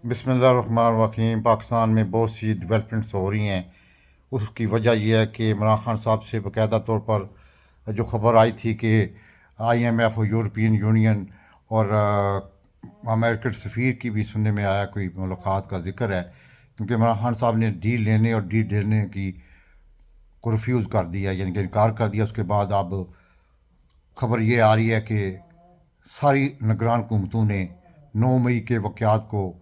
बिस्मिल्लाहिर्रहमानिर्रहीम। पाकिस्तान में बहुत सी डेवलपमेंट्स हो रही हैं। उसकी वजह यह है कि इमरान खान साहब से बाकायदा तौर पर जो ख़बर आई थी कि IMF और यूरोपियन यूनियन और अमेरिकन सफ़ीर की भी सुनने में आया, कोई मुलाकात का जिक्र है। क्योंकि इमरान खान साहब ने डील लेने और डील देने की को रिफ्यूज़ कर दिया, यानी कि इनकार कर दिया। उसके बाद अब खबर ये आ रही है कि सारी निगरान हुकूमतों ने 9 मई के वाक़यात को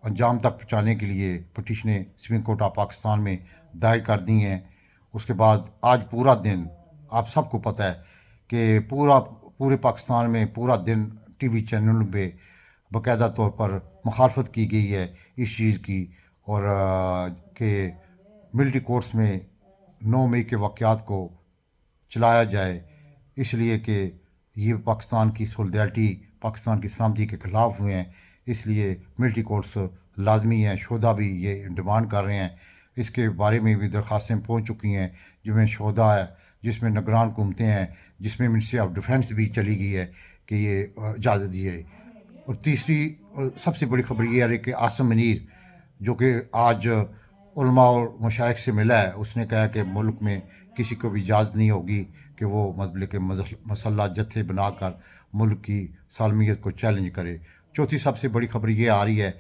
अंजाम तक पहुँचाने के लिए पटिशनें सुप्रीम कोर्ट ऑफ पाकिस्तान में दायर कर दी हैं। उसके बाद आज पूरा दिन, आप सबको पता है कि पूरे पाकिस्तान में पूरा दिन TV चैनलों पे बाकायदा तौर पर मुखालफत की गई है इस चीज़ की, और कि मिलिट्री कोर्ट्स में 9 मई के वाक़यात को चलाया जाए, इसलिए कि ये पाकिस्तान की सोलिडारिटी, पाकिस्तान की सलामती के ख़िलाफ़ हुए हैं। इसलिए मिलिट्री कोर्ट्स लाजमी हैं। शोधा भी ये डिमांड कर रहे हैं। इसके बारे में भी दरख्वास्तें पहुँच चुकी हैं, जिसमें शोधा है, जिसमें निगरान हुकूमतें हैं, जिसमें मिनिस्ट्री ऑफ डिफेंस भी चली गई है कि ये इजाज़त दी है। और तीसरी और सबसे बड़ी खबर ये है कि आसिम मुनीर, जो कि आज उलमा और मशाइख से मिला है, उसने कहा कि मुल्क में किसी को भी इजाज़त नहीं होगी कि वो मतलब कि मसल्ला जत्थे बनाकर मुल्क की सालमियत को चैलेंज करे। चौथी सबसे बड़ी खबर ये आ रही है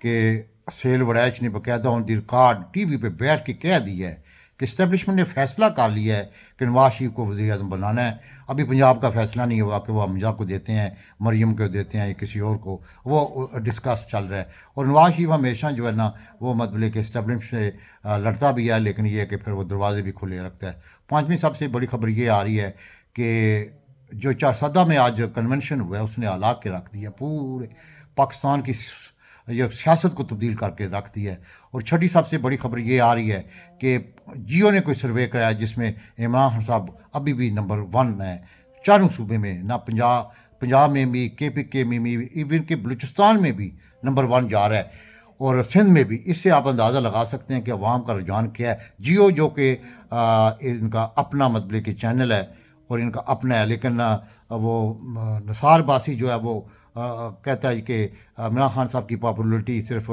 कि सेल वड़ैच ने बाकायदा ऑन द रिकॉर्ड TV पे बैठ के कह दिया है कि इस्टेब्लिशमेंट ने फैसला कर लिया है कि नवाज शरीफ को वज़ीर आज़म बनाना है। अभी पंजाब का फैसला नहीं हुआ कि वो हमजा को देते हैं, मरियम को देते हैं या किसी और को, वो डिस्कस चल रहा है। और नवाज शरीफ हमेशा जो है ना, वो मतलब कि इस्टेब्लिशमेंट से लड़ता भी है, लेकिन ये है कि फिर वो दरवाजे भी खुले रखता है। पाँचवीं सबसे बड़ी खबर ये आ रही है कि जो चारसदा में आज कन्वेंशन हुआ है, उसने हला के रख दिया पूरे पाकिस्तान की ये सियासत को तब्दील करके रख दिया है। और छठी सबसे बड़ी खबर ये आ रही है कि जियो ने कोई सर्वे कराया जिसमें इमरान खान साहब अभी भी नंबर 1 है चारों सूबे में, ना पंजाब में भी, KPK में भी, इवन के बलूचिस्तान में भी नंबर 1 जा रहा है, और सिंध में भी। इससे आप अंदाज़ा लगा सकते हैं कि अवाम का रुझान क्या है। जियो जो कि इनका अपना मतलब कि चैनल है और इनका अपना है, लेकिन वो नसार बासी जो है वो कहता है कि इमरान खान साहब की पॉपुलरिटी सिर्फ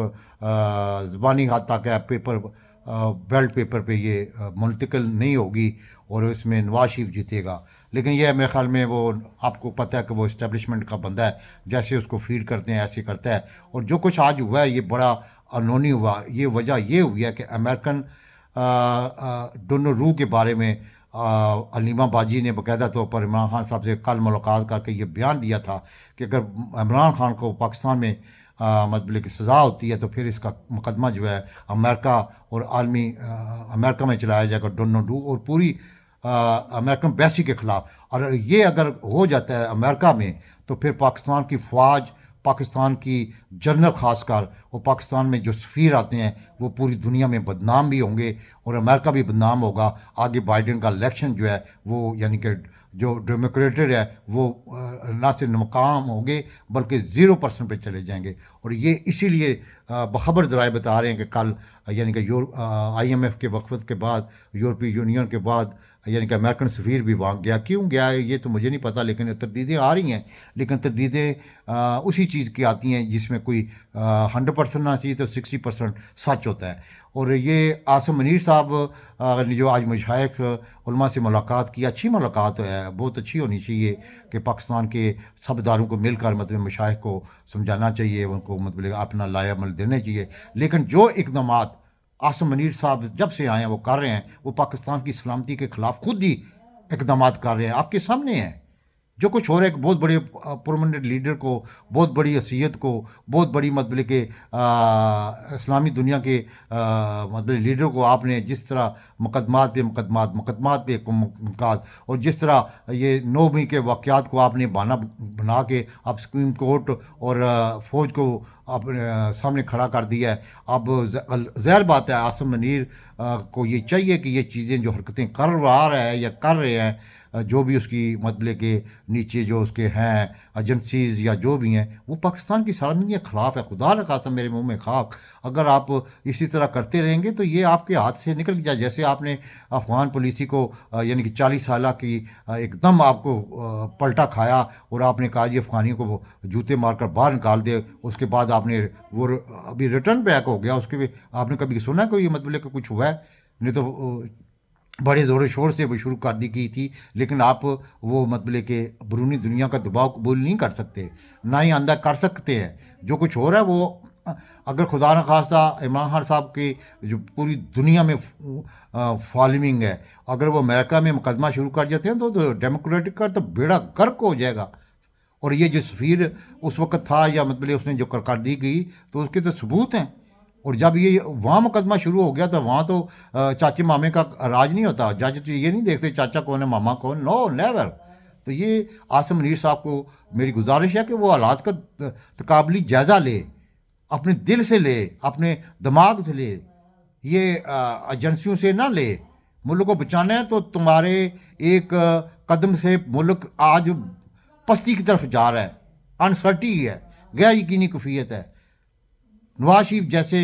ज़बानी हद तक है, पेपर बैलेट पेपर पे ये मुंतकिल नहीं होगी और इसमें नवाज शरीफ जीतेगा। लेकिन यह मेरे ख्याल में, वो आपको पता है कि वो इस्टेब्लिशमेंट का बंदा है, जैसे उसको फीड करते हैं ऐसे करता है। और जो कुछ आज हुआ है ये बड़ा अनहोनी हुआ। ये वजह ये हुई है कि अमेरिकन डोनाल्ड के बारे में अलीमा बाजी ने बाकायदा तौर पर इमरान खान साहब से कल मुलाकात करके ये बयान दिया था कि अगर इमरान खान को पाकिस्तान में मतलब कि सज़ा होती है तो फिर इसका मुकदमा जो है अमेरिका और आलमी अमेरिका में चलाया जाएगा, डोनाल्ड और पूरी अमेरिकन एम्बेसी के ख़िलाफ़। और ये अगर हो जाता है अमेरिका में तो फिर पाकिस्तान की फ़ौज, पाकिस्तान की जनरल ख़ासकर, और पाकिस्तान में जो सफ़ीर आते हैं वो पूरी दुनिया में बदनाम भी होंगे और अमेरिका भी बदनाम होगा। आगे बाइडेन का इलेक्शन जो है वो, यानी कि जो डेमोक्रेटेड है वो ना सिर्फ नाकाम होंगे बल्कि 0% पे चले जाएंगे। और ये इसीलिए बखबर ज़राए बता रहे हैं कि कल, यानी कि IMF के वक़्त के बाद, यूरोपीय यूनियन के बाद, यानी कि अमेरिकन सफ़ीर भी वहाँ गया। क्यों गया है ये तो मुझे नहीं पता, लेकिन तरदीदें आ रही हैं। लेकिन तरदीदें उसी चीज़ की आती हैं जिसमें कोई 100% ना चाहिए तो 60% सच होता है। और ये आसिम मुनीर साहब ने जो आज मशाइख उलमा से मुलाकात की, अच्छी मुलाकात है, बहुत अच्छी होनी चाहिए कि पाकिस्तान के सब इदारों को मिलकर मतलब मशाइख को समझाना चाहिए, उनको मतलब अपना लायामल देने चाहिए। लेकिन जो इकदामात आसिम मुनीर साहब जब से आए हैं वो कर रहे हैं, वो पाकिस्तान की सलामती के ख़िलाफ़ खुद ही इकदामात कर रहे हैं, आपके सामने हैं। जो कुछ हो रहा है कि बहुत बड़े प्रोमिनेंट लीडर को, बहुत बड़ी हसीयत को, बहुत बड़ी मतलब के इस्लामी दुनिया के मतलब लीडर को आपने जिस तरह मुकदमात पे मुकदमात, और जिस तरह ये 9 मई के वाक़यात को आपने बहाना बना के आप सुप्रीम कोर्ट और फ़ौज को अपने सामने खड़ा कर दिया है। अब ज़ाहिर बात है आसिम मुनीर को ये चाहिए कि ये चीज़ें जो हरकतें कर रहा है या कर रहे हैं, जो भी उसकी मतलब के नीचे जो उसके हैं एजेंसीज़ या जो भी हैं, वो पाकिस्तान की सलामती के ख़िलाफ़ है। खुदा न खासा मेरे मुंह में खाक, अगर आप इसी तरह करते रहेंगे तो ये आपके हाथ से निकल जाए। जैसे आपने अफ़गान पुलिसी को यानी कि 40 साल की एकदम आपको पलटा खाया और आपने कहा जी अफ़गानियों को जूते मारकर बाहर निकाल दे, उसके बाद आपने वो अभी रिटर्न बैक हो गया, उसके भी आपने कभी सुना कोई मतलब कि कुछ हुआ है? नहीं तो बड़े ज़ोर शोर से वो शुरू कर दी गई थी, लेकिन आप वो मतलब कि बैरूनी दुनिया का दबाव कबूल नहीं कर सकते, ना ही आइंदा कर सकते हैं। जो कुछ हो रहा है वो अगर खुदा न खास्ता इमरान खान साहब की जो पूरी दुनिया में फॉलोइंग है, अगर वो अमेरिका में मुकदमा शुरू कर जाते हैं तो डेमोक्रेटिक का तो बेड़ा गर्क हो जाएगा। और ये जो सफ़ीर उस वक़्त था या मतलब उसने जो कर दी गई, तो उसके तो सबूत हैं। और जब ये वहाँ मुकदमा शुरू हो गया तो वहाँ तो चाचे मामे का राज नहीं होता। जज तो ये नहीं देखते चाचा कौन है मामा कौन, नो नेवर। तो ये आसिम मुनीर साहब को मेरी गुजारिश है कि वो हालात का तकाबली जायज़ा ले, अपने दिल से ले, अपने दिमाग से ले, ये एजेंसियों से ना ले। मुल्क को बचाना है तो तुम्हारे एक कदम से मुल्क आज पस्ती की तरफ जा रहा है, अनसर्टी है, गैर यकीनी कैफियत है। नवाज शरीफ जैसे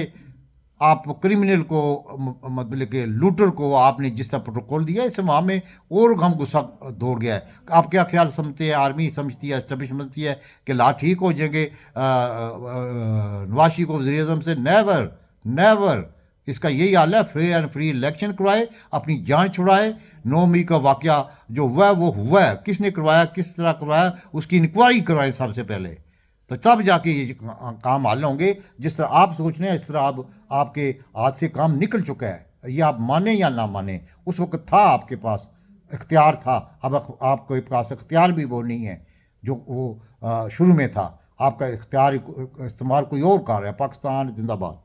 आप क्रिमिनल को मतलब कि लूटर को आपने जिस तरह प्रोटोकॉल दिया, इससे वहाँ में और हम गुस्सा दौड़ गया है। आप क्या ख्याल समझते हैं, आर्मी समझती है, एस्टेब्लिश समझती है कि ला ठीक हो जाएंगे नवाज शरीफ को वज़ीर आज़म से? Never, never. इसका यही हाल है, फ्री एंड फ्री इलेक्शन करवाए, अपनी जान छुड़ाए। 9 मई का वाक़या जो हुआ है वो हुआ है, किसने करवाया, किस तरह करवाया, उसकी इंक्वायरी करवाएं सबसे पहले, तो तब जाके ये काम हल होंगे। जिस तरह आप सोच रहे हैं इस तरह अब आपके हाथ से काम निकल चुका है, ये आप माने या ना माने। उस वक्त था आपके पास इख्तियार था, अब आपके पास इख्तियार भी वो नहीं है जो वो शुरू में था। आपका इख्तियार इस्तेमाल कोई और कर रहा है। पाकिस्तान जिंदाबाद।